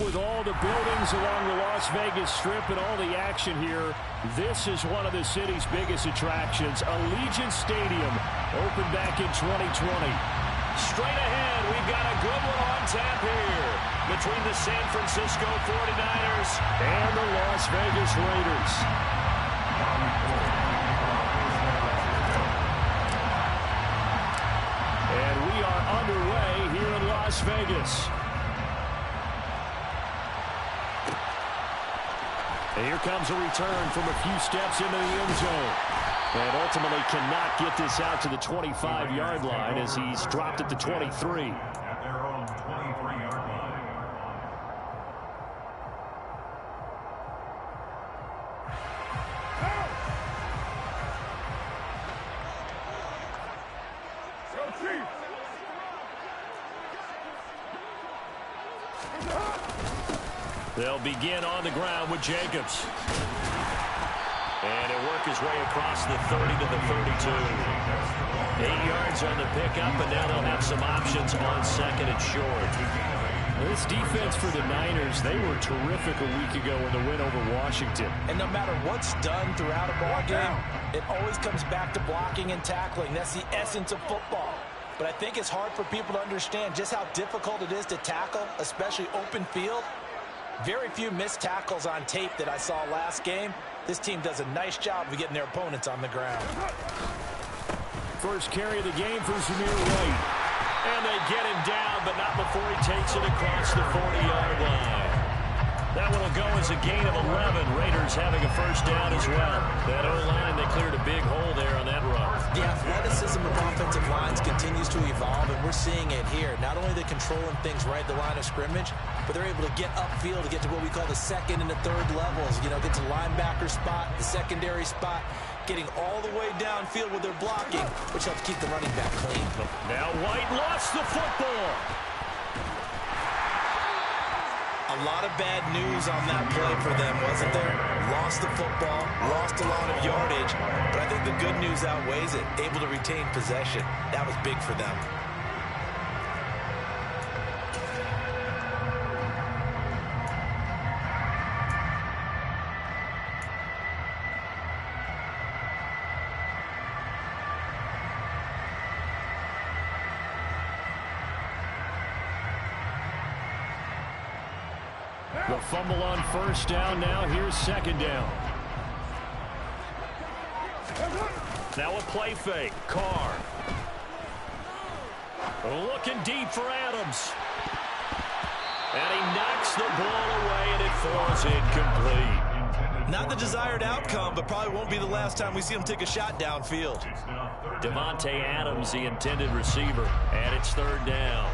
with all the buildings along the Las Vegas Strip and all the action here, this is one of the city's biggest attractions. Allegiant Stadium opened back in 2020. Straight ahead, we've got a good one on tap here between the San Francisco 49ers and the Las Vegas Raiders. And we are underway here in Las Vegas. And here comes a return from a few steps into the end zone. And ultimately cannot get this out to the 25-yard line as he's dropped at the 23. At their own 23-yard line. They'll begin on the ground with Jacobs. And he'll work his way across the 30 to the 32. 8 yards on the pickup, and now they'll have some options on second and short. This defense for the Niners, they were terrific a week ago in the win over Washington. And no matter what's done throughout a ball game, it always comes back to blocking and tackling. That's the essence of football. But I think it's hard for people to understand just how difficult it is to tackle, especially open field. Very few missed tackles on tape that I saw last game. This team does a nice job of getting their opponents on the ground. First carry of the game for Zamir White. And they get him down, but not before he takes it across the 40-yard line. That one will go as a gain of 11. Raiders having a first down as well. That O-line, they cleared a big hole there on that run. The athleticism of offensive lines continues to evolve, and we're seeing it here. Not only are they controlling things right at the line of scrimmage, but they're able to get upfield to get to what we call the second and the third levels. You know, get to the linebacker spot, the secondary spot, getting all the way downfield with their blocking, which helps keep the running back clean. Now White lost the football. A lot of bad news on that play for them, wasn't there? Lost the football, lost a lot of yardage, but I think the good news outweighs it. Able to retain possession. That was big for them. The fumble on first down now. Here's second down. Now a play fake. Carr. Looking deep for Adams. And he knocks the ball away, and it falls incomplete. Not the desired outcome, but probably won't be the last time we see him take a shot downfield. Devontae Adams, the intended receiver, and it's third down.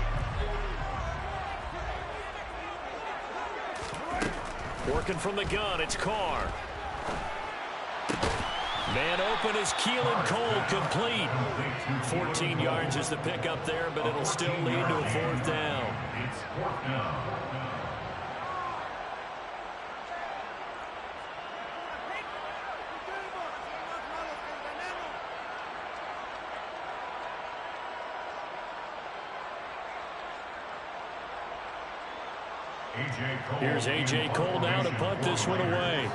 Working from the gun, it's Carr. Man open is Keelan Cole, complete. 14 yards is the pickup there, but it'll still lead to a fourth down. It's fourth down. Here's A.J. Cole now to punt this one away.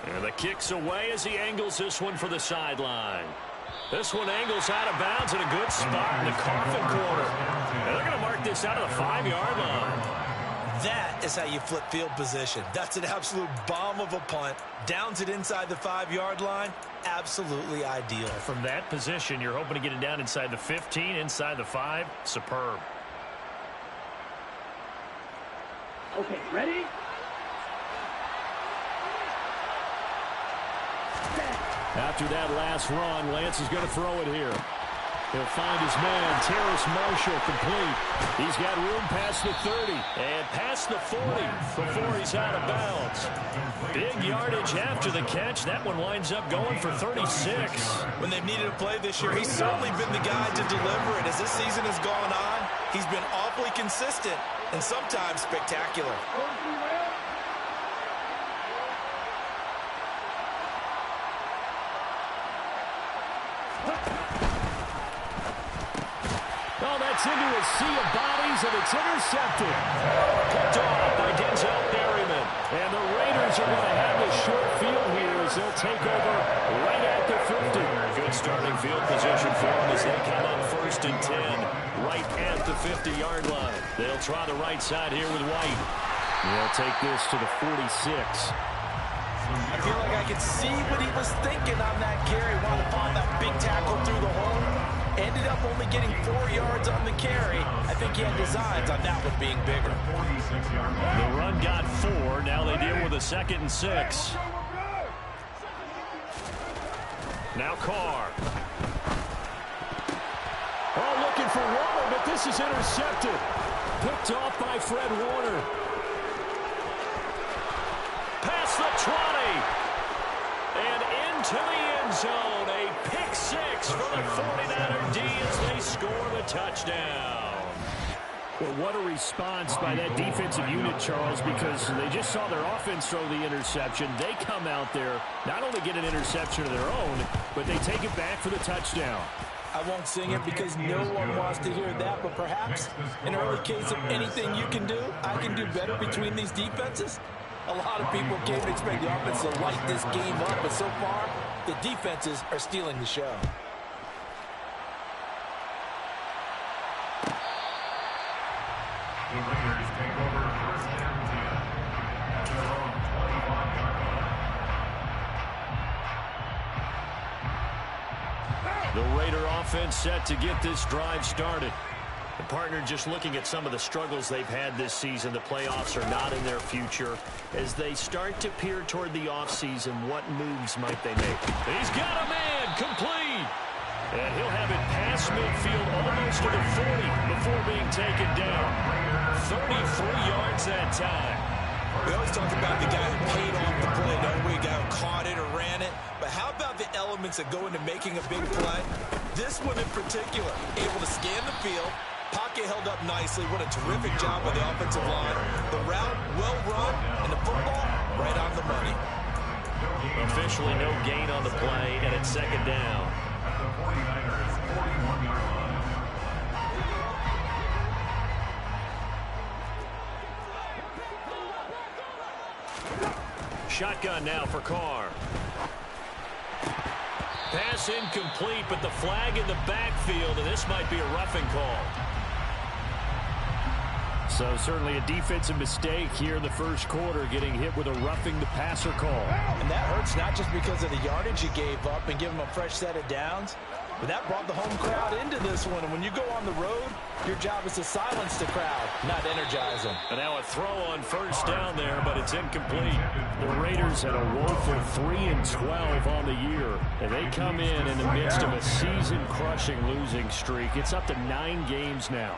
And the kick's away as he angles this one for the sideline. This one angles out of bounds in a good spot in the coffin corner. And they're going to mark this out of the 5-yard line. That is how you flip field position. That's an absolute bomb of a punt. Downs it inside the 5-yard line. Absolutely ideal. From that position, you're hoping to get it down inside the 15, inside the 5. Superb. Okay, ready? After that last run, Lance is going to throw it here. He'll find his man, Terrace Marshall, complete. He's got room past the 30 and past the 40 before he's out of bounds. Big yardage after the catch. That one winds up going for 36. When they've needed a play this year, he's certainly been the guy to deliver it. As this season has gone on, he's been awfully consistent and sometimes spectacular. gets into a sea of bodies, and it's intercepted. Picked off by Denzel Berryman. And the Raiders are going to have the short field here as they'll take over right at the 50. Good starting field position for them as they come up 1st and 10, right at the 50-yard line. They'll try the right side here with White. They'll take this to the 46. I feel like I could see what he was thinking on that carry. Wanted to find that big tackle through the hole. Ended up only getting 4 yards on the carry. I think he had designs on that one being bigger. The run got 4. Now they deal with a 2nd and 6. Now Carr. Oh, looking for Warner, but this is intercepted. Picked off by Fred Warner. Past the 20. And into the end zone. A pick 6 for the 49er D as they score the touchdown. Well, what a response by that defensive unit, Charles, because they just saw their offense throw the interception. They come out there, not only get an interception of their own, but they take it back for the touchdown. I won't sing it because no one wants to hear that, but perhaps in early case of anything you can do, I can do better between these defenses. A lot of people came to expect the offense to light this game up, but so far, the defenses are stealing the show. The Raiders take over 1st and 10 at their own 25-yard line. The Raider offense set to get this drive started. The partner just looking at some of the struggles they've had this season. The playoffs are not in their future. As they start to peer toward the offseason, what moves might they make? He's got a man complete. And he'll have it past midfield almost to the 40 before being taken down. 33 yards that time. We always talk about the guy who paid off the play, don't we? Guy who caught it or ran it. But how about the elements that go into making a big play? This one in particular, able to scan the field. Pocket held up nicely. What a terrific job by the offensive line. The route, well run, and the football, right on the money. Officially no gain on the play, and it's 2nd down. At the 49ers 41-yard line. Shotgun now for Carr. Pass incomplete, but the flag in the backfield, and this might be a roughing call. So certainly a defensive mistake here in the first quarter, getting hit with a roughing the passer call. And that hurts not just because of the yardage you gave up and give them a fresh set of downs, but that brought the home crowd into this one. And when you go on the road, your job is to silence the crowd, not energize them. And now a throw on 1st down there, but it's incomplete. The Raiders had a woeful 3-12 on the year, and they come in the midst of a season-crushing losing streak. It's up to 9 games now.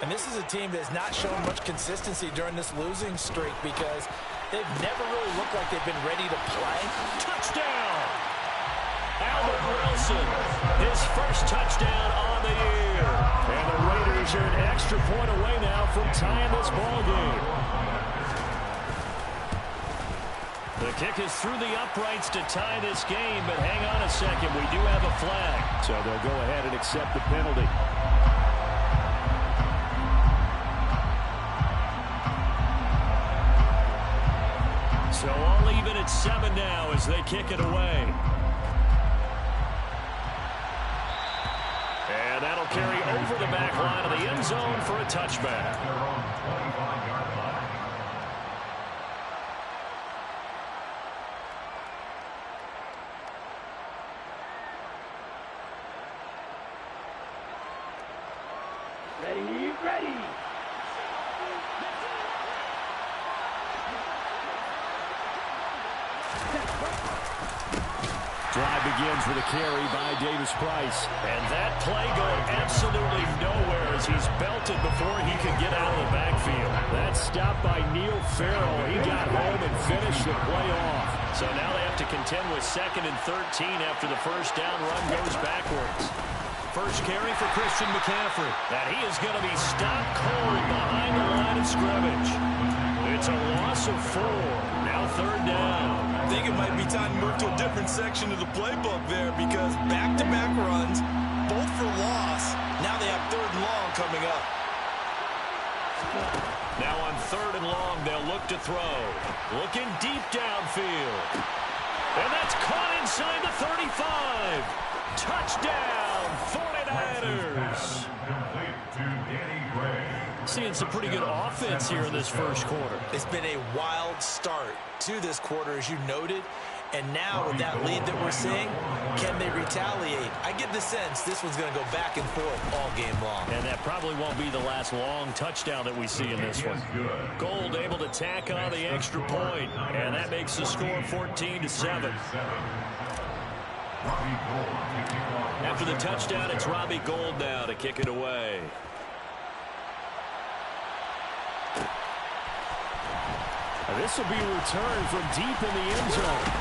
And this is a team that's not shown much consistency during this losing streak because they've never really looked like they've been ready to play. Touchdown! Albert Wilson, his first touchdown on the year. And the Raiders are an extra point away now from tying this ball game. The kick is through the uprights to tie this game, but hang on a second, we do have a flag. So they'll go ahead and accept the penalty. So all even at 7 now as they kick it away. And that'll carry over the back line of the end zone for a touchback. Their own 25-yard line. Ready, ready. Drive begins with a carry by Davis Price. And that play going absolutely nowhere as he's belted before he could get out of the backfield. That stop by Neil Farrell. He got home and finished the play off. So now they have to contend with 2nd and 13 after the first down run goes backwards. First carry for Christian McCaffrey. And he is going to be stopped cold behind the line of scrimmage. It's a loss of 4. Now 3rd down. I think it might be time to move to a different section of the playbook there because back-to-back runs, both for loss. Now they have 3rd and long coming coming up. Now on 3rd and long, they'll look to throw. Looking deep downfield. And that's caught inside the 35. Touchdown, 49ers. Seeing some pretty good offense here in this first quarter. It's been a wild start to this quarter, as you noted. And now with that lead that we're seeing, can they retaliate? I get the sense this one's going to go back and forth all game long. And that probably won't be the last long touchdown that we see in this one. Gold able to tack on the extra point, and that makes the score 14-7. After the touchdown, it's Robbie Gould now to kick it away. This will be a return from deep in the end zone.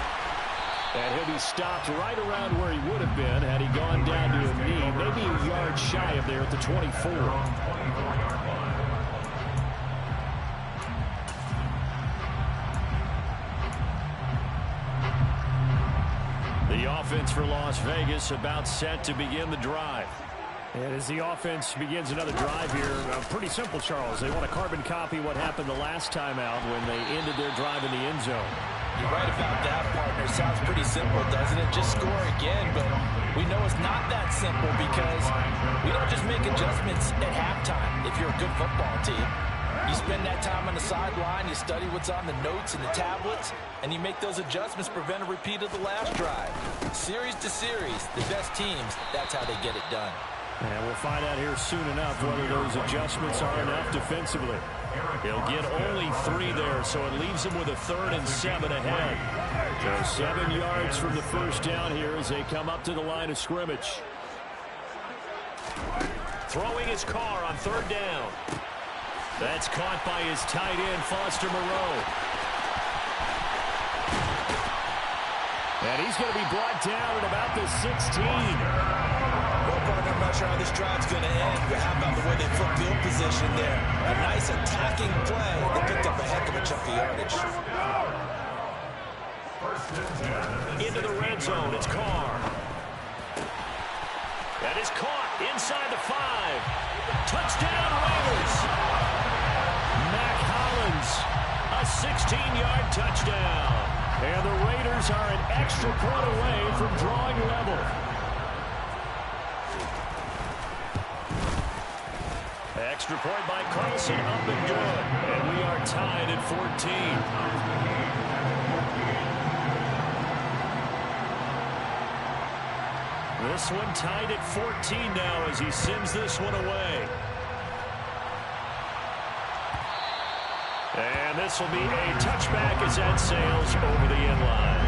And he'll be stopped right around where he would have been had he gone down to a knee, maybe a yard shy of there at the 24. The offense for Las Vegas about set to begin the drive. And as the offense begins another drive here, pretty simple, Charles. They want to carbon copy what happened the last time out when they ended their drive in the end zone. You're right about that, partner. Sounds pretty simple, doesn't it? Just score again, but we know it's not that simple because we don't just make adjustments at halftime if you're a good football team. You spend that time on the sideline, you study what's on the notes and the tablets, and you make those adjustments, prevent a repeat of the last drive. Series to series, the best teams, that's how they get it done. And we'll find out here soon enough whether those adjustments are enough defensively. He'll get only 3 there, so it leaves him with a 3rd and 7 ahead. So 7 yards from the first down here as they come up to the line of scrimmage. Throwing his car on 3rd down. That's caught by his tight end, Foster Moreau. And he's going to be brought down at about the 16. I'm not sure how this drive's going to end, but how about the way they flip field position there? A nice attacking play. They picked up a heck of a chunk of yardage. Into the red zone, it's Carr. That is caught inside the 5. Touchdown, Raiders. Mac Hollins, a 16-yard touchdown. And the Raiders are an extra point away from drawing level. Extra point by Carlson, up and good. And we are tied at 14. This one tied at 14 now as he sends this one away. And this will be a touchback as that sails over the end line.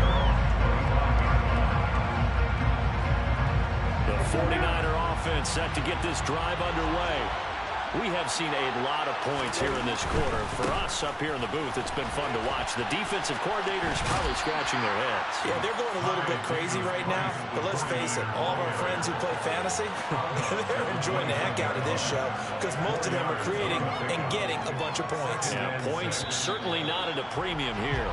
The 49er offense set to get this drive underway. We have seen a lot of points here in this quarter. For us up here in the booth, it's been fun to watch. The defensive coordinators probably scratching their heads. Yeah, they're going a little bit crazy right now. But let's face it, all of our friends who play fantasy, they're enjoying the heck out of this show because most of them are creating and getting a bunch of points. Yeah, points certainly not at a premium here.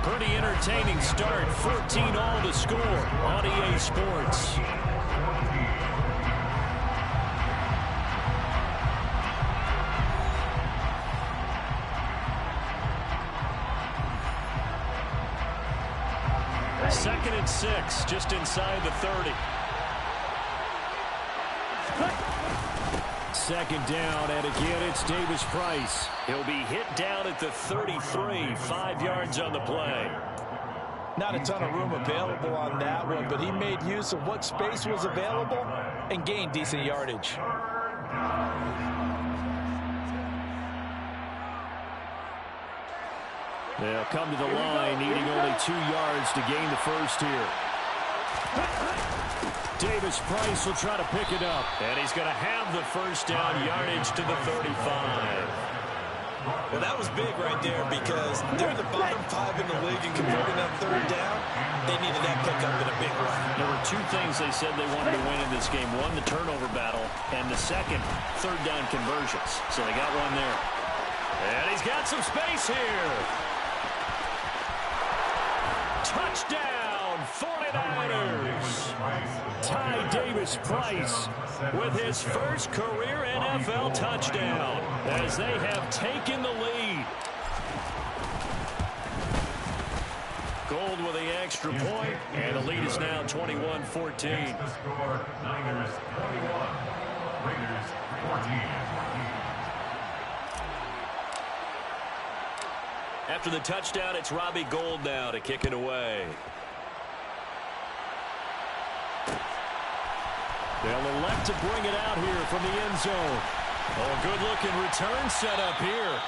Pretty entertaining start. 14 all to score on EA Sports. Second and 6, just inside the 30. Second down, and again it's Davis Price. He'll be hit down at the 33, 5 yards on the play. Not a ton of room available on that one, but he made use of what space was available and gained decent yardage. They'll come to the line, needing only 2 yards to gain the first here. Davis Price will try to pick it up. And he's going to have the first down, yardage to the 35. Well, that was big right there because they're the bottom 5 in the league in converting on 3rd down. They needed that pickup in a big way. There were 2 things they said they wanted to win in this game. One, the turnover battle, and the second, 3rd down conversions. So they got one there. And he's got some space here. Touchdown, 49ers. Ty Davis-Price with his first career NFL touchdown as they have taken the lead. Gold with the extra point, and the lead is now 21-14. The score, Niners 21, Raiders 14. After the touchdown, it's Robbie Gould now to kick it away. They'll elect to bring it out here from the end zone. Oh, good-looking return set up here.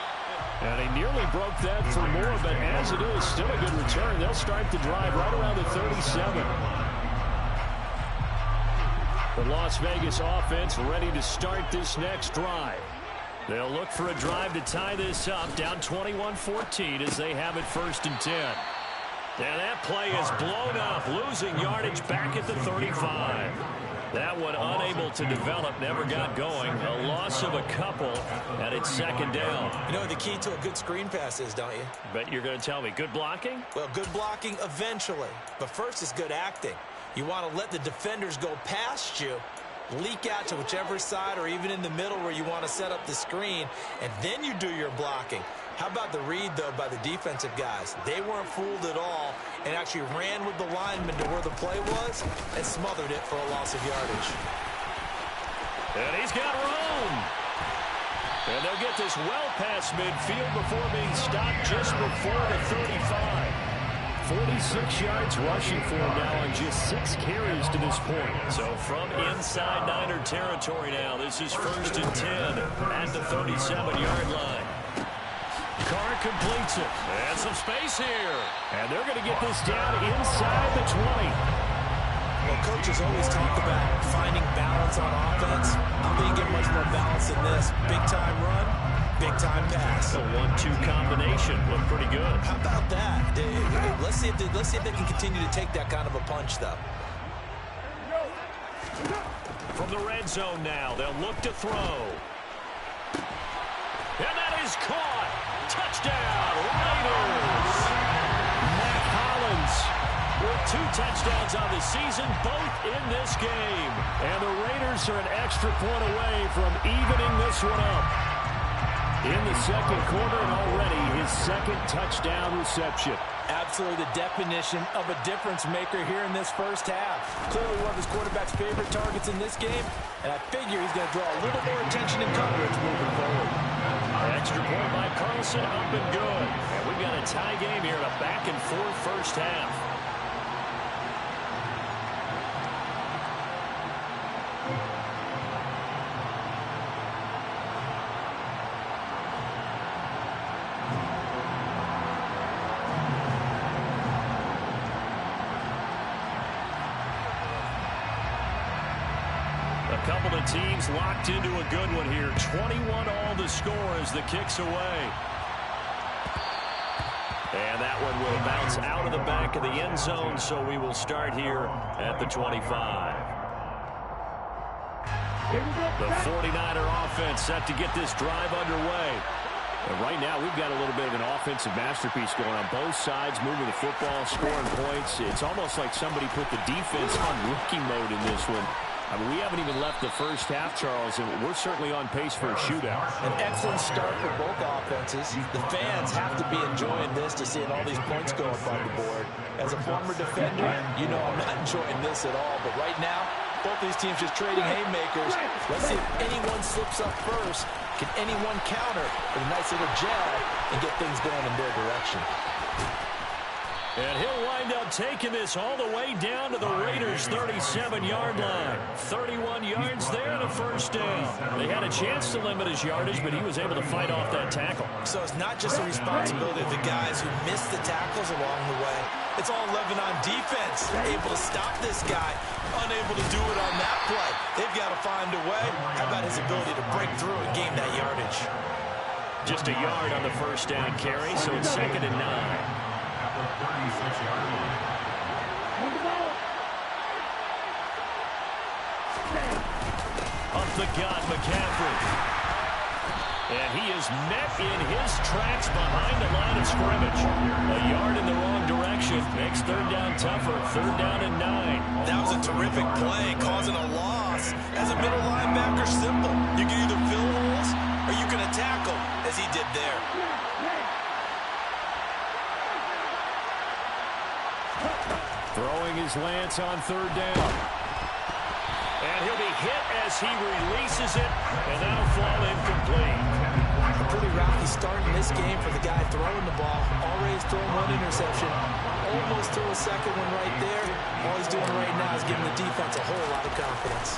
And he nearly broke that for more, but as it is, still a good return. They'll start the drive right around the 37. The Las Vegas offense ready to start this next drive. They'll look for a drive to tie this up, down 21-14 as they have it 1st and 10. And that play is blown up, losing yardage back at the 35. That one unable to develop, never got going. A loss of a couple, and it's 2nd down. You know the key to a good screen pass is, don't you? Bet you're going to tell me. Good blocking? Well, good blocking eventually. But first is good acting. You want to let the defenders go past you, leak out to whichever side or even in the middle where you want to set up the screen, and then you do your blocking. How about the read, though, by the defensive guys? They weren't fooled at all and actually ran with the lineman to where the play was and smothered it for a loss of yardage. And he's got room. And they'll get this well past midfield before being stopped just before the 35. 46 yards rushing for him now on just 6 carries to this point. So from inside Niner territory now, this is 1st and 10 at the 37-yard line. Carr completes it. And some space here. And they're going to get this down inside the 20. Well, coaches always talk about finding balance on offense. I don't think you get much more balance than this. Big-time run, big-time pass. A 1-2 combination looked pretty good. How about that? Let's see if they can continue to take that kind of a punch, though. From the red zone now, they'll look to throw. And that is caught. Touchdown, Raiders. Matt Hollins with 2 touchdowns on the season, both in this game. And the Raiders are an extra point away from evening this one up. In the 2nd quarter, and already his 2nd touchdown reception. Absolutely the definition of a difference maker here in this first half. Clearly one of his quarterback's favorite targets in this game, and I figure he's going to draw a little more attention and coverage moving forward. Extra point by Carlson, up and good. And we've got a tie game here in a back-and-forth first half. A couple of teams locked into a good one here. 21 all the score as the kick's away. And that one will bounce out of the back of the end zone, so we will start here at the 25. The 49er offense set to get this drive underway. And right now, we've got a little bit of an offensive masterpiece going on both sides, moving the football, scoring points. It's almost like somebody put the defense on rookie mode in this one. I mean, we haven't even left the first half, Charles, and we're certainly on pace for a shootout. An excellent start for both offenses. The fans have to be enjoying this to seeing all these points go up on the board. As a former defender, you know I'm not enjoying this at all. But right now, both these teams just trading haymakers. Let's see if anyone slips up first. Can anyone counter with a nice little jab and get things going in their direction? And he'll wind up taking this all the way down to the Raiders' 37-yard line. 31 yards there, the first down. They had a chance to limit his yardage, but he was able to fight off that tackle. So it's not just the responsibility of the guys who missed the tackles along the way. It's all 11 on defense. They're able to stop this guy, unable to do it on that play. They've got to find a way. How about his ability to break through and gain that yardage? Just a yard on the first down carry, so it's 2nd and 9. 36-yard line. Up the gut, McCaffrey. And he is met in his tracks behind the line of scrimmage. A yard in the wrong direction makes third down tougher. Third down and 9. That was a terrific play, causing a loss. As a middle linebacker, simple. You can either fill holes or you can attack them, as he did there. Throwing his Lance on third down. And he'll be hit as he releases it, and that'll fall incomplete. A pretty rocky start in this game for the guy throwing the ball. Already thrown one interception. Almost threw a second one right there. All he's doing right now is giving the defense a whole lot of confidence.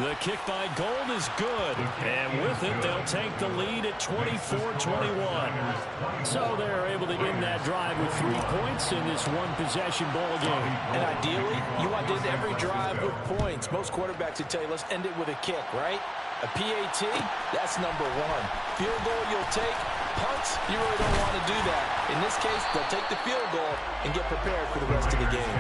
The kick by Gold is good, and with it, they'll take the lead at 24-21. So they're able to end that drive with 3 points in this one-possession ball game. And ideally, you want to end every drive with points. Most quarterbacks would tell you, let's end it with a kick, right? A PAT, that's number 1. Field goal, you'll take. Punts, you really don't want to do that. In this case, they'll take the field goal and get prepared for the rest of the game.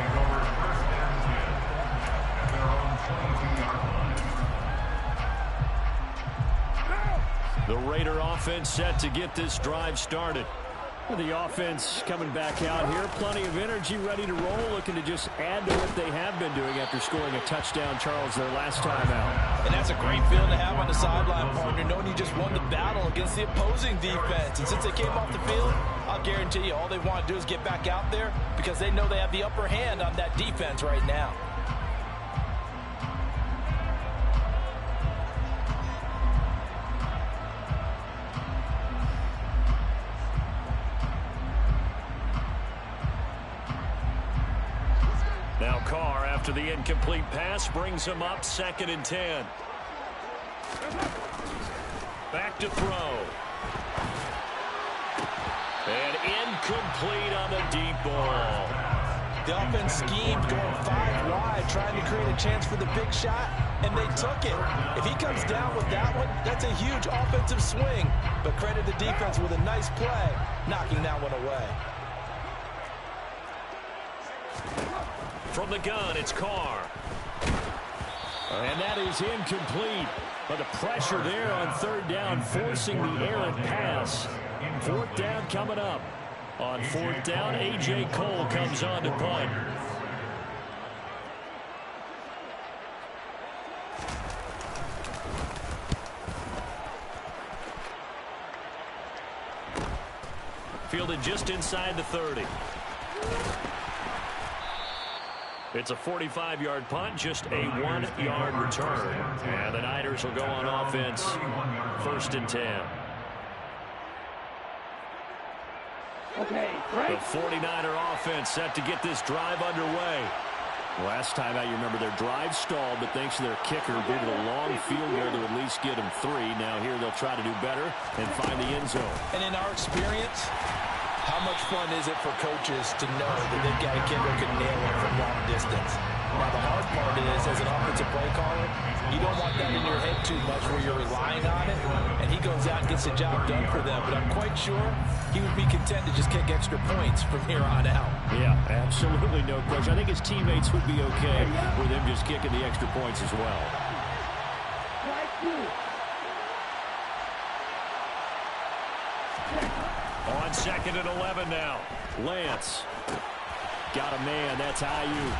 The Raider offense set to get this drive started. The offense coming back out here. Plenty of energy, ready to roll, looking to just add to what they have been doing after scoring a touchdown, Charles, their last time out. And that's a great feeling to have on the sideline, partner, knowing you just won the battle against the opposing defense. And since they came off the field, I'll guarantee you all they want to do is get back out there because they know they have the upper hand on that defense right now. Now Carr, after the incomplete pass, brings him up 2nd and 10. Back to throw. And incomplete on the deep ball. The offense schemed going 5 wide, trying to create a chance for the big shot, and they took it. If he comes down with that one, that's a huge offensive swing. But credit the defense with a nice play, knocking that one away. From the gun, it's Carr. And that is incomplete. But the pressure there on third down, forcing the errant pass. 4th down coming up. On 4th down, A.J. Cole comes on to punt. Fielded just inside the 30. It's a 45-yard punt, just a 1-yard return. And the Niners will go on offense, 1st and 10. Okay, The right. 49er offense set to get this drive underway. Last time out, you remember their drive stalled, but thanks to their kicker, due to the long field goal to at least get them 3. Now here they'll try to do better and find the end zone. And in our experience, how much fun is it for coaches to know that they've got a kid who can nail it from long distance? Now, the hard part is, as an offensive play caller, you don't want that in your head too much where you're relying on it, and he goes out and gets the job done for them. But I'm quite sure he would be content to just kick extra points from here on out. Yeah, absolutely no question. I think his teammates would be okay with him just kicking the extra points as well. Right, 2. On 2nd and 11 now. Lance. Got a man. That's Ayuk.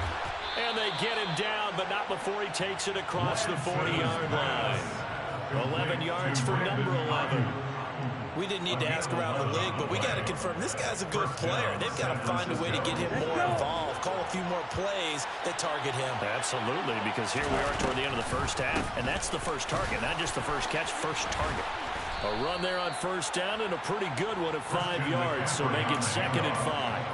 And they get him down, but not before he takes it across the 40-yard line. 11 yards for number 11. We didn't need to ask around the league, but we got to confirm this guy's a good player. They've got to find a way to get him more involved, call a few more plays that target him. Absolutely, because here we are toward the end of the first half, and that's the first target, not just the first catch, first target. A run there on 1st down and a pretty good one at 5 yards, so make it 2nd and 5.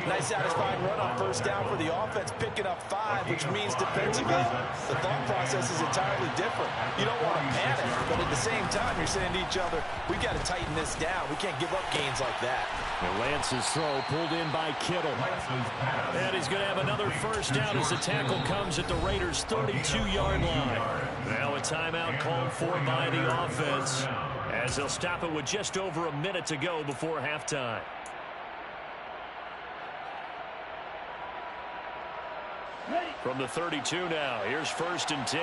Nice satisfying run on 1st down for the offense, picking up 5, which means defensively, the thought process is entirely different. You don't want to panic, but at the same time, you're saying to each other, we got to tighten this down. We can't give up gains like that. And Lance's throw pulled in by Kittle. And he's going to have another 1st down as the tackle comes at the Raiders' 32-yard line. Now a timeout called for by the offense as they'll stop it with just over a minute to go before halftime. From the 32 now, here's 1st and 10.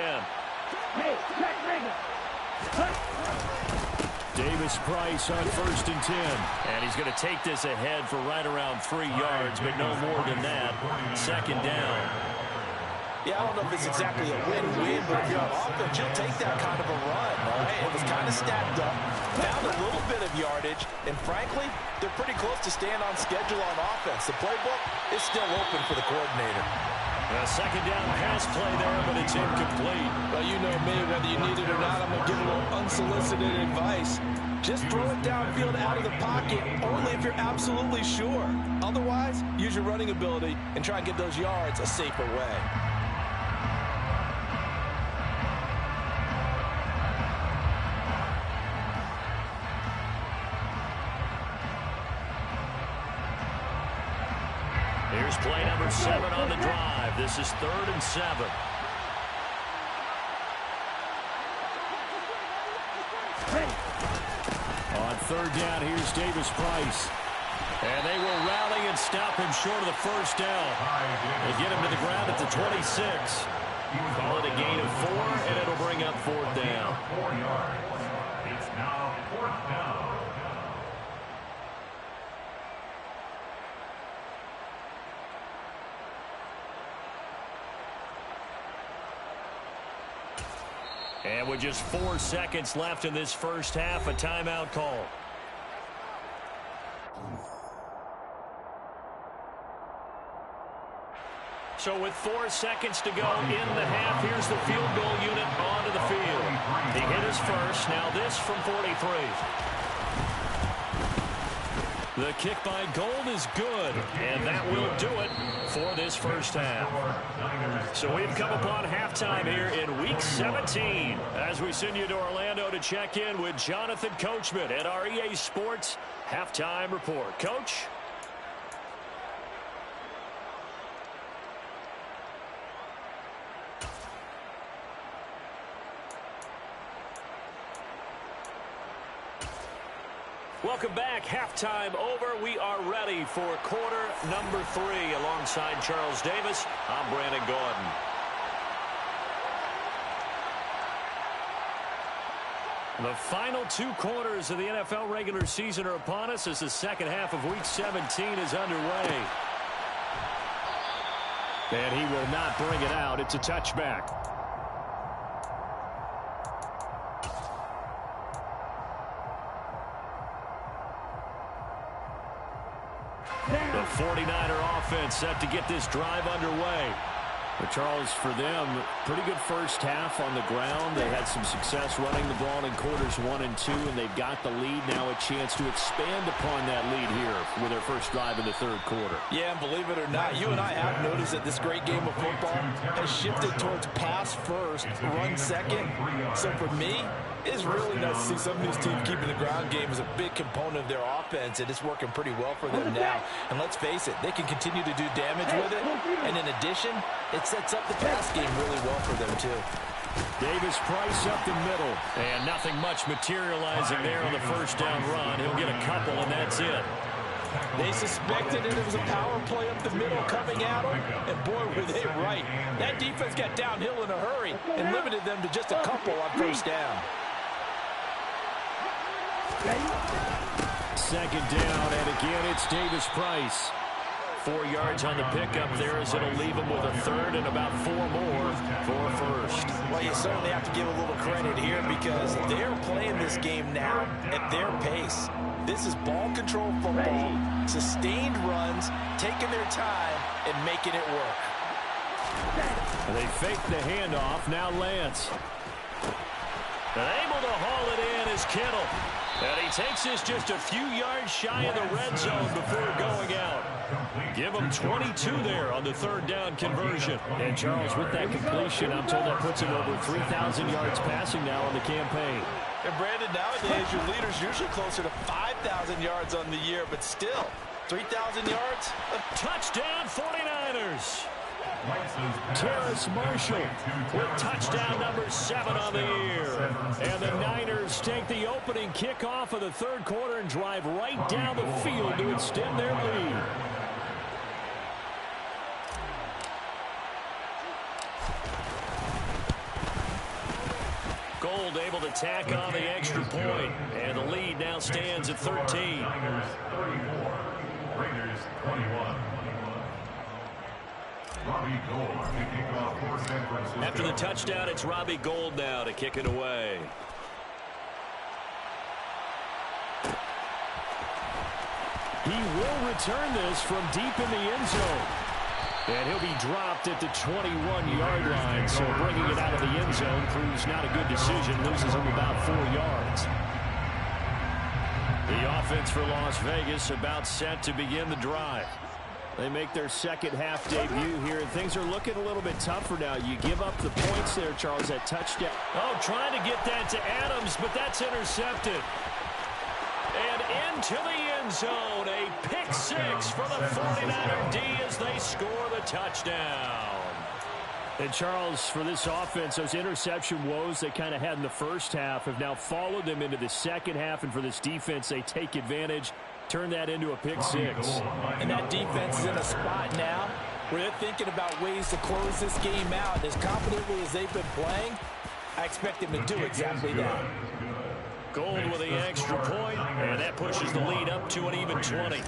Hey, check, Rager. Davis Price on 1st and 10. And he's going to take this ahead for right around 3 yards, but no more than that. 2nd down. Yeah, I don't know if it's exactly a win-win, but if you're on offense, you'll take that kind of a run, all right? It was kind of stacked up, found a little bit of yardage, and frankly, they're pretty close to staying on schedule on offense. The playbook is still open for the coordinator. A 2nd down pass play there, but it's incomplete. Well, you know me, whether you need it or not, I'm going to give a little unsolicited advice. Just throw it downfield out of the pocket, only if you're absolutely sure. Otherwise, use your running ability and try and get those yards a safer way. Here's play number 7 on the drive. This is 3rd and 7. On 3rd down, here's Davis Price. And they will rally and stop him short of the 1st down. They get him to the ground at the 26. Call it a gain of 4, and it'll bring up 4th down. 4 yards. It's now 4th down. And with just 4 seconds left in this first half, a timeout call. So with 4 seconds to go in the half, here's the field goal unit onto the field. He hit his first. Now this from 43. The kick by Gold is good, and that will do it for this first half. So we've come upon halftime here in Week 17 as we send you to Orlando to check in with Jonathan Coachman at our EA Sports Halftime Report. Coach? Welcome back. Halftime over. We are ready for quarter number 3 alongside Charles Davis. I'm Brandon Gordon. The final 2 quarters of the NFL regular season are upon us as the second half of Week 17 is underway. And he will not bring it out. It's a touchback. The 49er offense set to get this drive underway. But Charles, for them, pretty good first half on the ground. They had some success running the ball in quarters 1 and 2, and they've got the lead. Now a chance to expand upon that lead here with their first drive in the 3rd quarter. Yeah, and believe it or not, you and I have noticed that this great game of football has shifted towards pass first, run second. So for me, it's really nice to see some of these teams keeping the ground game as a big component of their offense, and it's working pretty well for them now. And let's face it, they can continue to do damage with it. And in addition, it sets up the pass game really well for them, too. Davis Price up the middle. And nothing much materializing there on the first down run. He'll get a couple, and that's it. They suspected it was a power play up the middle coming at them, and boy, were they right. That defense got downhill in a hurry and limited them to just a couple on first down. 2nd down, and again, it's Davis Price. 4 yards on the pickup there as it'll leave them with a 3rd and about 4 more for first. Well, you certainly have to give a little credit here because they're playing this game now at their pace. This is ball control football, sustained runs, taking their time, and making it work. They fake the handoff. Now Lance. And able to haul it in is Kittle. And he takes this just a few yards shy of the red zone before going out. Give him 22 there on the 3rd down conversion. And Charles, with that completion, I'm told that puts him over 3,000 yards passing now on the campaign. And Brandon, nowadays your leader's usually closer to 5,000 yards on the year, but still, 3,000 yards? A touchdown 49ers. Terrace Marshall with touchdown number 7 on the year. And the Niners take the opening kickoff of the 3rd quarter and drive right down the field to extend their lead. Gold Gould able to tack on the extra point, and the lead now stands at 13. Niners 34, Raiders 21. Robbie Gould kicking off for San Francisco. After the touchdown, it's Robbie Gould now to kick it away. He will return this from deep in the end zone. And he'll be dropped at the 21-yard line. So bringing it out of the end zone proves not a good decision. Loses him about 4 yards. The offense for Las Vegas about set to begin the drive. They make their second half debut here, and things are looking a little bit tougher now. You give up the points there, Charles, that touchdown. Oh, trying to get that to Adams, but that's intercepted. And into the end zone, a pick six for the 49er D as they score the touchdown. And, Charles, for this offense, those interception woes they kind of had in the first half have now followed them into the second half. And for this defense, they take advantage, turn that into a pick six. And that defense is in a spot now where they're thinking about ways to close this game out. As confidently as they've been playing, I expect them to do exactly that. Gould with the extra point, and that pushes the lead up to an even 20.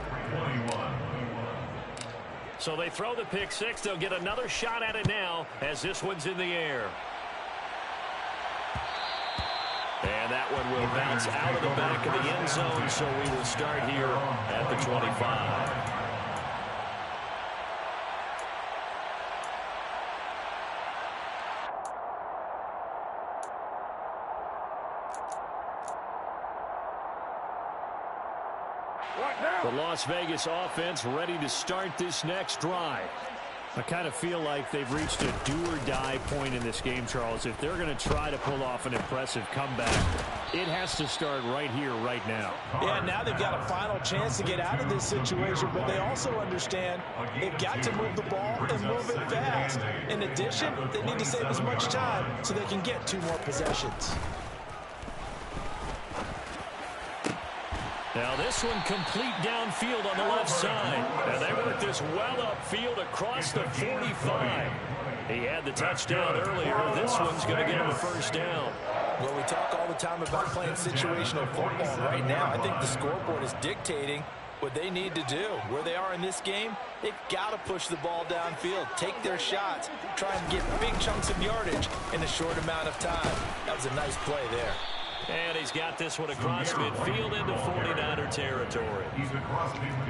So they throw the pick six. They'll get another shot at it now as this one's in the air. And that one will bounce out of the back of the end zone, so we will start here at the 25. The Las Vegas offense ready to start this next drive. I kind of feel like they've reached a do-or-die point in this game, Charles. If they're going to try to pull off an impressive comeback, it has to start right here, right now. Yeah, now they've got a final chance to get out of this situation, but they also understand they've got to move the ball and move it fast. In addition, they need to save as much time so they can get 2 more possessions. Now this one complete downfield on the left side. And they work this well upfield across the 45. He had the touchdown earlier. This one's going to get him a first down. Well, we talk all the time about playing situational football. Right now, I think the scoreboard is dictating what they need to do. Where they are in this game, they've got to push the ball downfield, take their shots, try and get big chunks of yardage in a short amount of time. That was a nice play there. And he's got this one across midfield into 49er territory.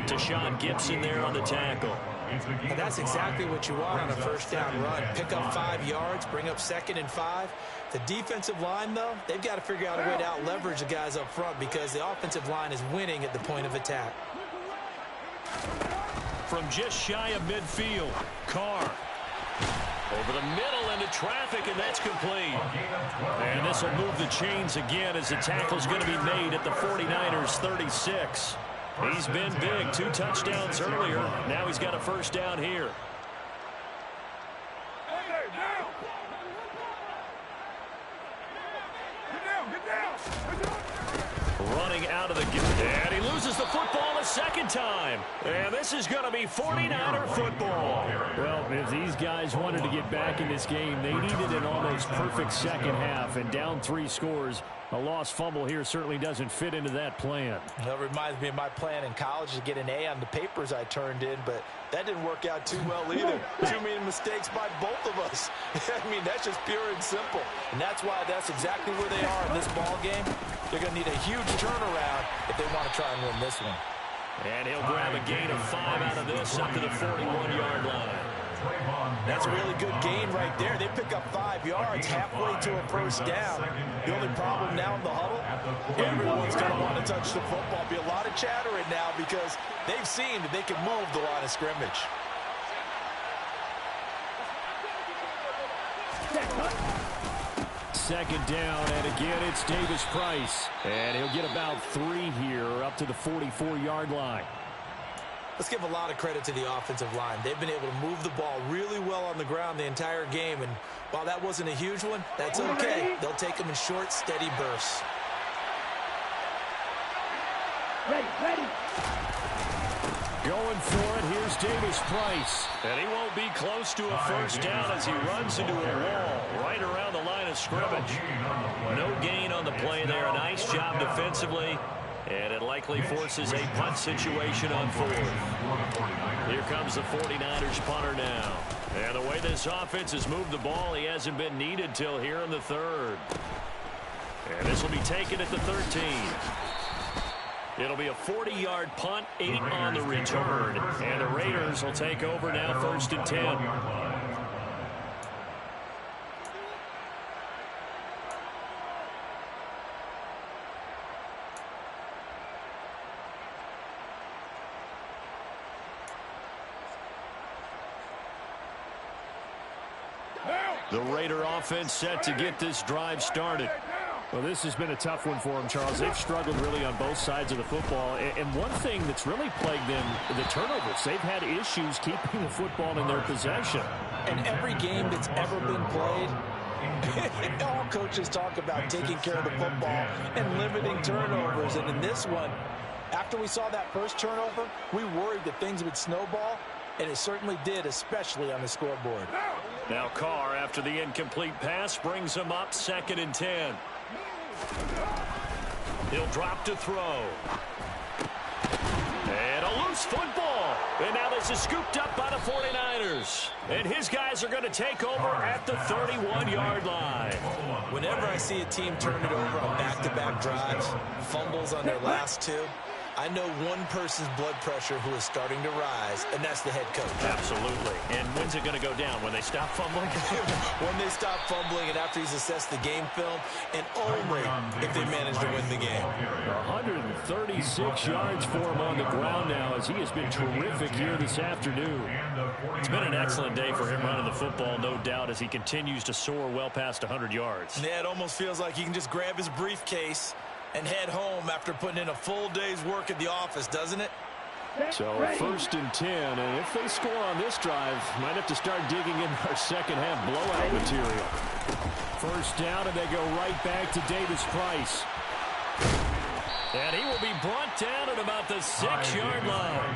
Deshaun Gibson there on the tackle. And that's exactly what you want on a first down run. Pick up 5 yards, bring up 2nd and 5. The defensive line, though, they've got to figure out a way to out-leverage the guys up front because the offensive line is winning at the point of attack. From just shy of midfield, Carr. Over the middle into traffic, and that's complete. And this will move the chains again as the tackle's going to be made at the 49ers 36. He's been big, 2 touchdowns earlier. Now he's got a first down here. Running out of the game. And he loses the football a second time. And this is going to be 49er football. Well, if these guys wanted to get back in this game, they needed an almost perfect second half. And down 3 scores, a lost fumble here certainly doesn't fit into that plan. That reminds me of my plan in college to get an A on the papers I turned in, but that didn't work out too well either. Too many mistakes by both of us. I mean, that's just pure and simple. And that's why that's exactly where they are in this ball game. They're going to need a huge turnaround if they want to try and win this one. And he'll grab a gain of 5 out of this up to the 41-yard line. That's a really good gain right there. They pick up 5 yards halfway to a first down. The only problem now in the huddle, everyone's going to want to touch the football. Be a lot of chatter right now because they've seen that they can move the line of scrimmage. Second down, and again, it's Davis Price. And he'll get about 3 here up to the 44-yard line. Let's give a lot of credit to the offensive line. They've been able to move the ball really well on the ground the entire game. And while that wasn't a huge one, that's okay. They'll take them in short, steady bursts. Going for it. Here's Davis Price. And he won't be close to a first down as he runs into a wall right around the line of scrimmage. No gain on the play there. A nice job defensively. And it likely forces a punt situation on fourth. Here comes the 49ers punter now. And the way this offense has moved the ball, he hasn't been needed till here in the third. And this will be taken at the 13. It'll be a 40-yard punt, 8 on the return. And the Raiders will take over now, 1st and 10. The Raider offense set to get this drive started. Well, this has been a tough one for them, Charles. They've struggled really on both sides of the football. And one thing that's really plagued them, the turnovers. They've had issues keeping the football in their possession. And every game that's ever been played, all coaches talk about taking care of the football and limiting turnovers. And in this one, after we saw that first turnover, we worried that things would snowball. And it certainly did, especially on the scoreboard. Now Carr, after the incomplete pass, brings him up 2nd and 10. He'll drop to throw. And a loose football. And now this is scooped up by the 49ers. And his guys are going to take over at the 31-yard line. Whenever I see a team turn it over on back-to-back drives, fumbles on their last two, I know one person's blood pressure who is starting to rise, and that's the head coach. Absolutely. And when's it going to go down? When they stop fumbling? When they stop fumbling and after he's assessed the game film, and only if they manage to win the game. 136 yards for him on the ground now as he has been terrific here this afternoon. It's been an excellent day for him running the football, no doubt, as he continues to soar well past 100 yards. Yeah, it almost feels like he can just grab his briefcase and head home after putting in a full day's work at the office, doesn't it? So 1st and 10, and if they score on this drive, might have to start digging in our second half blowout material. First down, and they go right back to Davis Price. And he will be brought down at about the 6-yard line.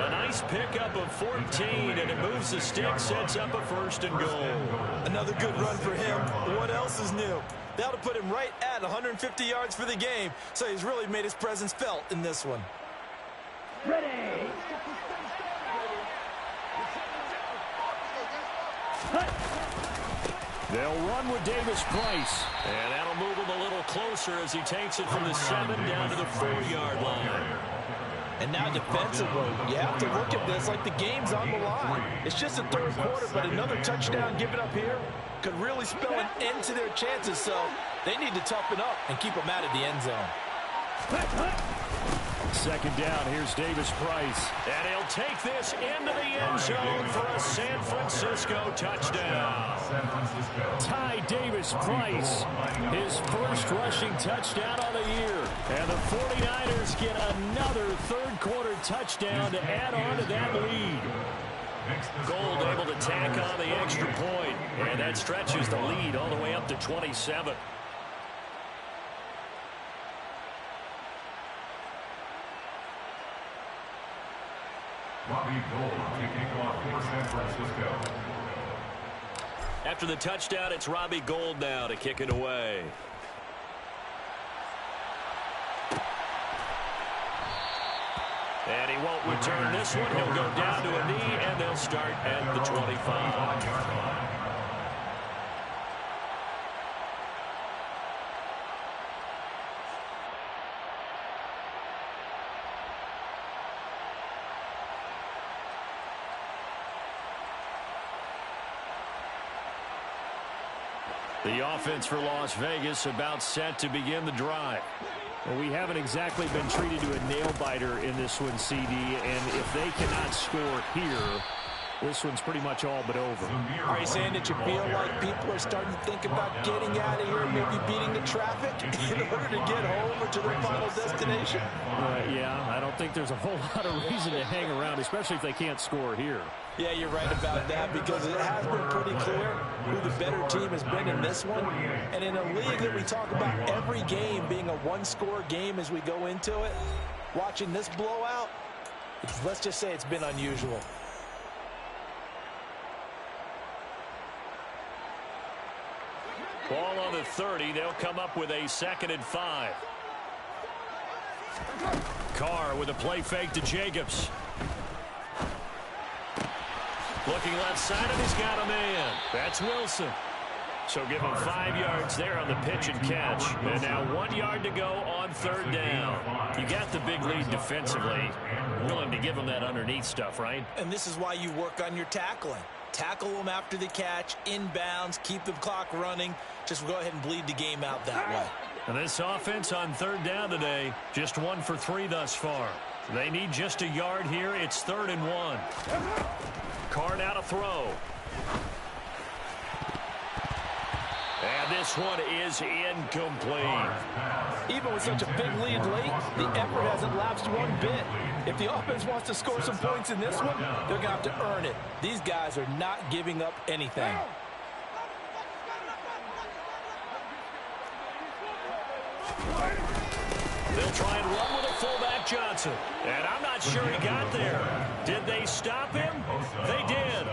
A nice pickup of 14, and it moves the stick, sets up a 1st and goal. Another good run for him. What else is new? That'll put him right at 150 yards for the game, so he's really made his presence felt in this one. Ready. They'll run with Davis Price. And that'll move him a little closer as he takes it from the 7 down to the 4-yard line. And now defensively, you have to look at this like the game's on the line. It's just the third quarter, but another touchdown given up here could really spell an end to their chances, so they need to toughen up and keep them out of the end zone. 2nd down, here's Davis Price. And he'll take this into the end zone for a San Francisco touchdown. Ty Davis Price, his first rushing touchdown of the year. And the 49ers get another third-quarter touchdown to add on to that lead. Gold able to tack on the extra point, and that stretches the lead all the way up to 27. Robbie Gold kicking off for San Francisco. After the touchdown, it's Robbie Gold now to kick it away. And he won't return this one. He'll go down to a knee, and they'll start at the 25. The offense for Las Vegas about set to begin the drive. Well, we haven't exactly been treated to a nail-biter in this one, CD, and if they cannot score here, this one's pretty much all but over. Are you saying that you feel like people are starting to think about getting out of here and maybe beating the traffic in order to get home or to their final destination? Yeah, I don't think there's a whole lot of reason to hang around, especially if they can't score here. Yeah, you're right about that because it has been pretty clear who the better team has been in this one. And in a league that we talk about every game being a one-score game as we go into it, watching this blowout, Let's just say it's been unusual. Ball on the 30. They'll come up with a 2nd and 5. Carr with a play fake to Jacobs. Looking left side, and he's got a man. That's Wilson. So give him 5 yards there on the pitch and catch. And now 1 yard to go on 3rd down. You got the big lead defensively. Willing to give him that underneath stuff, right? And this is why you work on your tackling. Tackle them after the catch, inbounds, keep the clock running. Just go ahead and bleed the game out that way. And this offense on 3rd down today, just 1 for 3 thus far. They need just a yard here. It's 3rd and 1. Carr now to throw. And this one is incomplete. Even with such a big lead late, the effort hasn't lapsed one bit. If the offense wants to score some points in this one, they're going to have to earn it. These guys are not giving up anything. They'll try and run with a fullback Johnson. And I'm not sure he got there. Did they stop him? They did.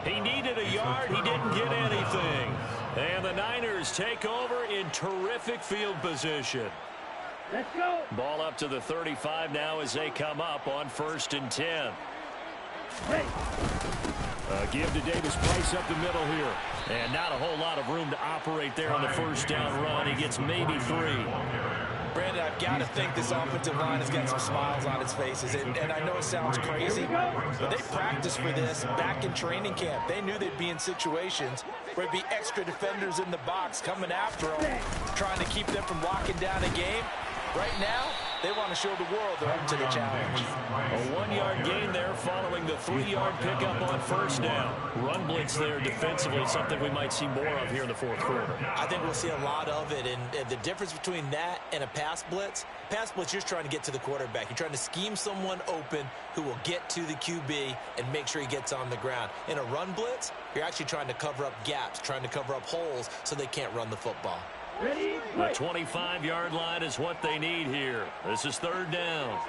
He needed a yard. He didn't get anything. And the Niners take over in terrific field position. Let's go. Ball up to the 35 now as they come up on 1st and 10. Give to Davis Price up the middle here. And not a whole lot of room to operate there on the 1st down run. He gets maybe 3. Brandon, I've got to think this offensive line has got some smiles on its faces. And I know it sounds crazy, but they practiced for this back in training camp. They knew they'd be in situations where there'd be extra defenders in the box coming after them, trying to keep them from locking down a game. Right now, they want to show the world they're up to the challenge. A 1-yard gain there following the 3-yard pickup on 1st down. Run blitz there defensively, something we might see more of here in the 4th quarter. I think we'll see a lot of it, and the difference between that and a pass blitz, you're just trying to get to the quarterback. You're trying to scheme someone open who will get to the QB and make sure he gets on the ground. In a run blitz, you're actually trying to cover up gaps, trying to cover up holes so they can't run the football. Ready, The 25-yard line is what they need here. This is 3rd down.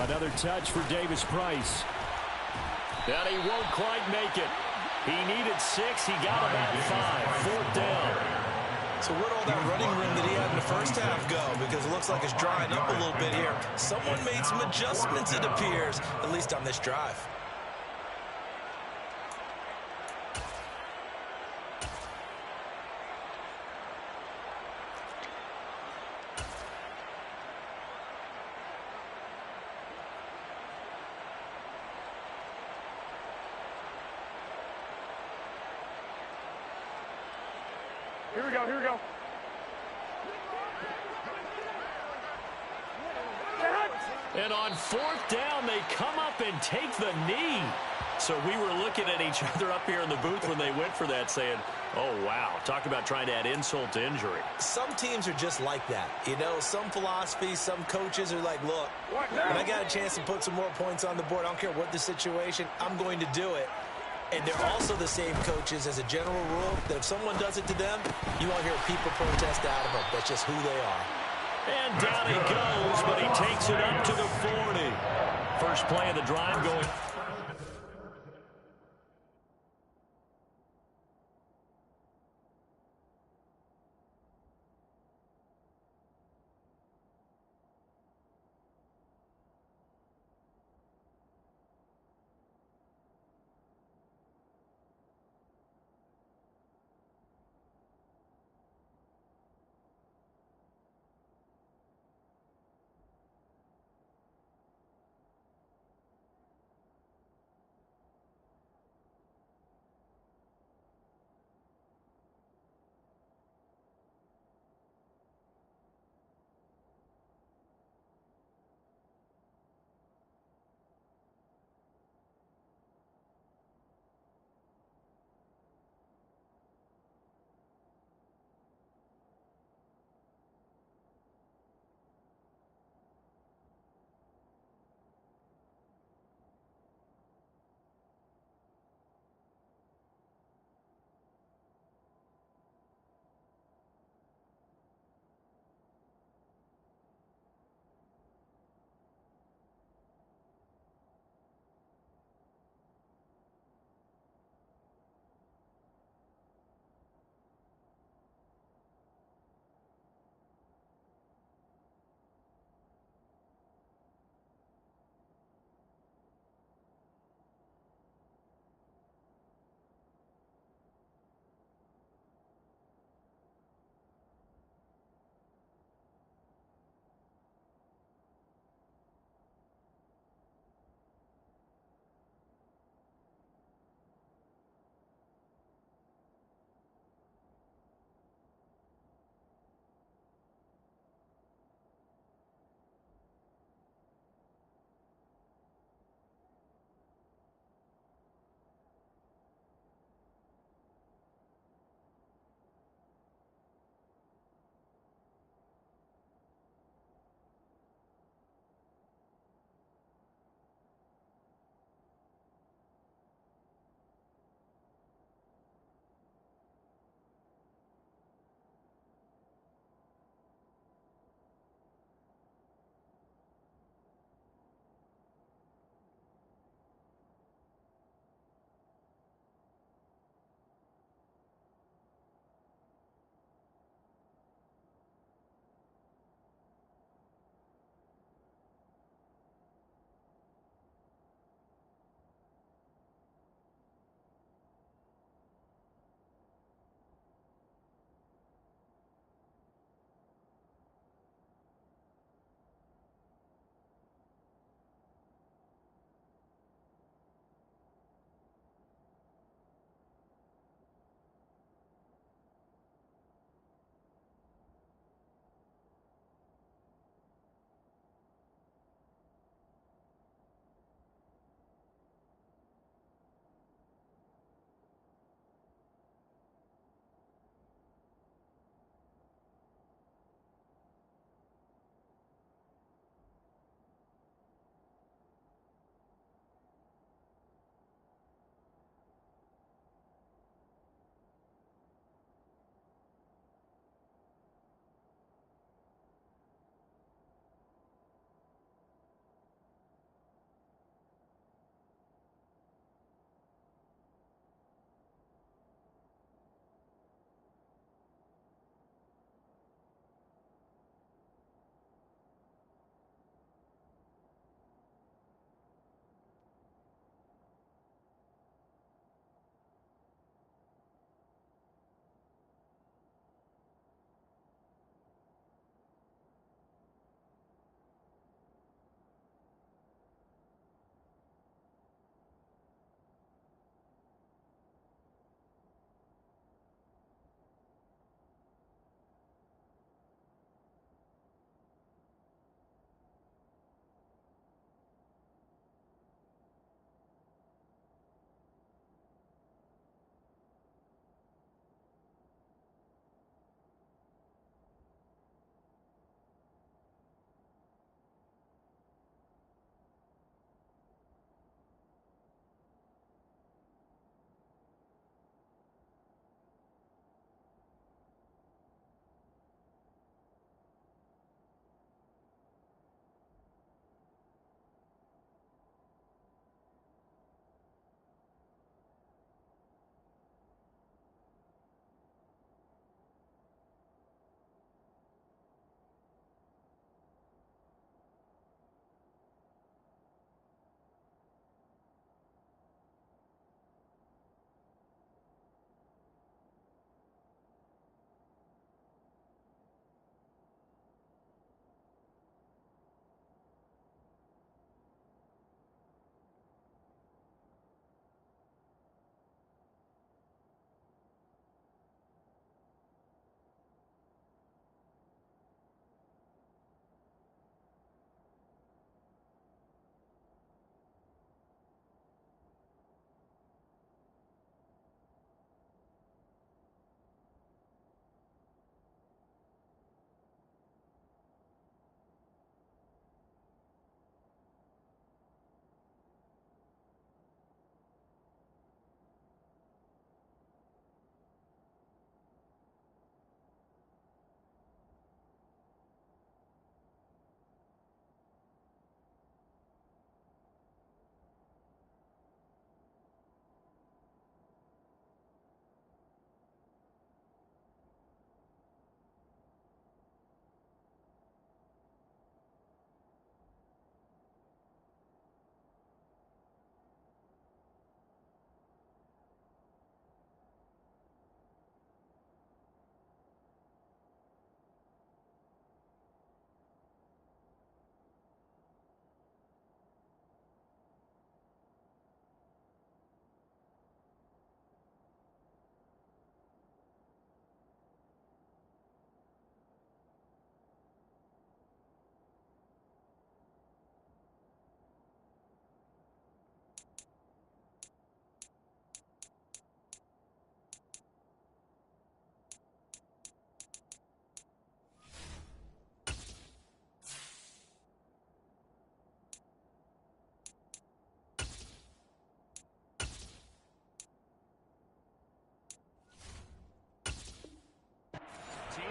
Another touch for Davis Price. And he won't quite make it. He needed 6. He got about 5. 4th down. So where'd all that running room that he had in the first half go? Because it looks like it's drying up a little bit here. Someone made some adjustments, it appears, at least on this drive. Here we go, here we go. And on 4th down, they come up and take the knee. So we were looking at each other up here in the booth when they went for that saying, oh, wow, talk about trying to add insult to injury. Some teams are just like that. You know, some philosophies, some coaches are like, look, when I got a chance to put some more points on the board, I don't care what the situation, I'm going to do it. And they're also the same coaches as a general rule that if someone does it to them, you won't hear people protest out of them. That's just who they are. And down he goes, but he takes it up to the 40. First play of the drive going.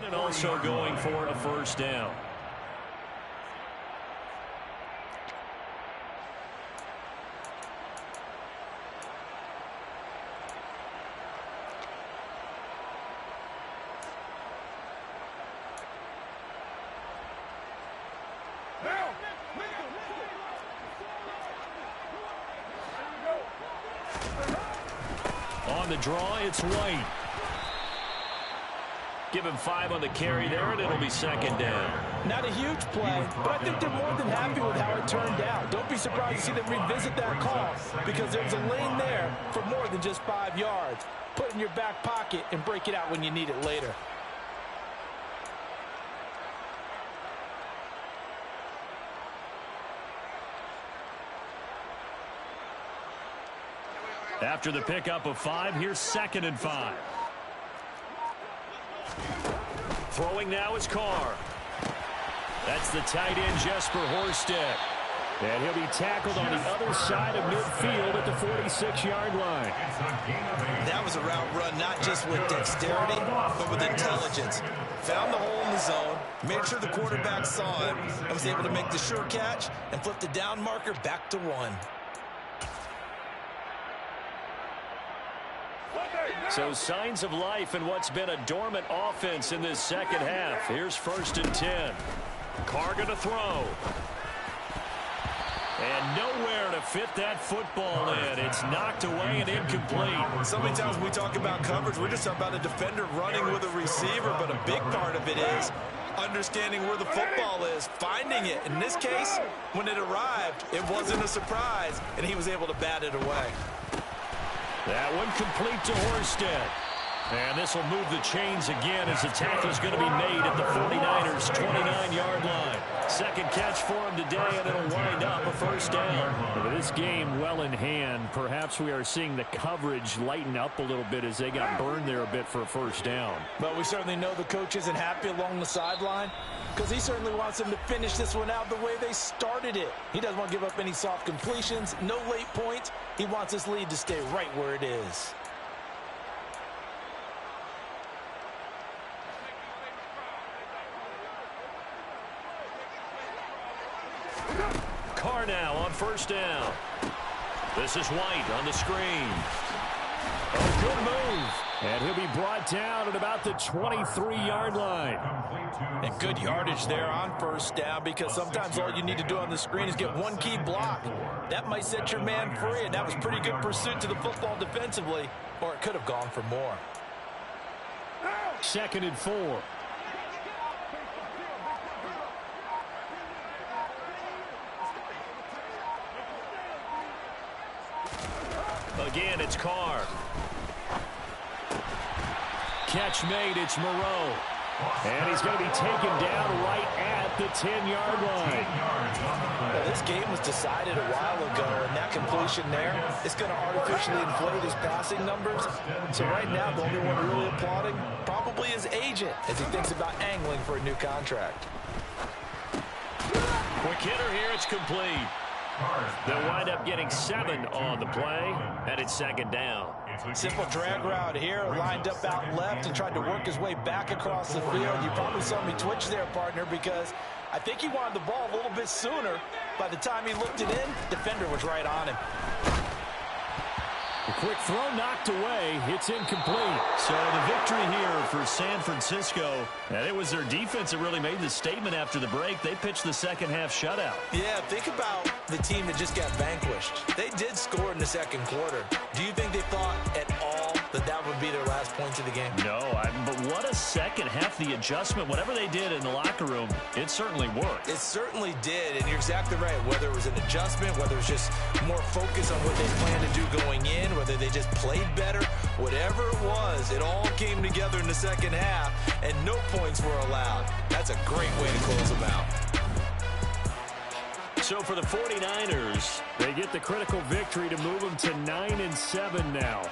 And also going for a first down. On the draw, it's White. Give him 5 on the carry there, and it'll be second down. Not a huge play, but I think they're more than happy with how it turned out. Don't be surprised to see them revisit that call because there was a lane there for more than just 5 yards. Put it in your back pocket and break it out when you need it later. After the pickup of 5, here's 2nd and 5. Throwing now is Carr. That's the tight end, Jesper Horsted. And he'll be tackled on the other side of midfield at the 46-yard line. That was a route run not just with dexterity, but with intelligence. Found the hole in the zone, made sure the quarterback saw it, and was able to make the sure catch and flip the down marker back to 1. So signs of life in what's been a dormant offense in this second half. Here's 1st and 10. Carr going to throw. And nowhere to fit that football in. It's knocked away and incomplete. So many times when we talk about coverage, we're just talking about a defender running with a receiver, but a big part of it is understanding where the football is, finding it. In this case, when it arrived, it wasn't a surprise, and he was able to bat it away. That one complete to Horsted. And this will move the chains again as the tackle is going to be made at the 49ers' 29-yard line. Second catch for him today, and it'll wind up a first down. With this game well in hand, perhaps we are seeing the coverage lighten up a little bit as they got burned there a bit for a first down. But we certainly know the coach isn't happy along the sideline because he certainly wants them to finish this one out the way they started it. He doesn't want to give up any soft completions, no late points. He wants this lead to stay right where it is. Carr now on first down. This is White on the screen. A good move. And he'll be brought down at about the 23-yard line. And good yardage there on first down because sometimes all you need to do on the screen is get one key block. That might set your man free, and that was pretty good pursuit to the football defensively, or it could have gone for more. 2nd and 4. Again, it's Carr. Catch made, it's Moreau. And he's going to be taken down right at the 10-yard line. Well, this game was decided a while ago, and that completion there is going to artificially inflate his passing numbers. So right now, the only one really applauding probably his agent as he thinks about angling for a new contract. Quick hitter here, it's complete. They'll wind up getting 7 on the play, and it's second down. Simple drag route here, lined up out left and tried to work his way back across the field. You probably saw me twitch there, partner, because I think he wanted the ball a little bit sooner. By the time he looked it in, defender was right on him. A quick throw knocked away. It's incomplete. So the victory here for San Francisco, and it was their defense that really made the statement after the break. They pitched the second half shutout. Yeah, think about the team that just got vanquished. They did score in the second quarter. Do you think they thought at all that that would be their last points of the game? No, but what a second half. The adjustment, whatever they did in the locker room, it certainly worked. It certainly did, and you're exactly right. Whether it was an adjustment, whether it was just more focus on what they planned to do going in, whether they just played better, whatever it was, it all came together in the second half, and no points were allowed. That's a great way to close them out. So for the 49ers, they get the critical victory to move them to 9-7 now.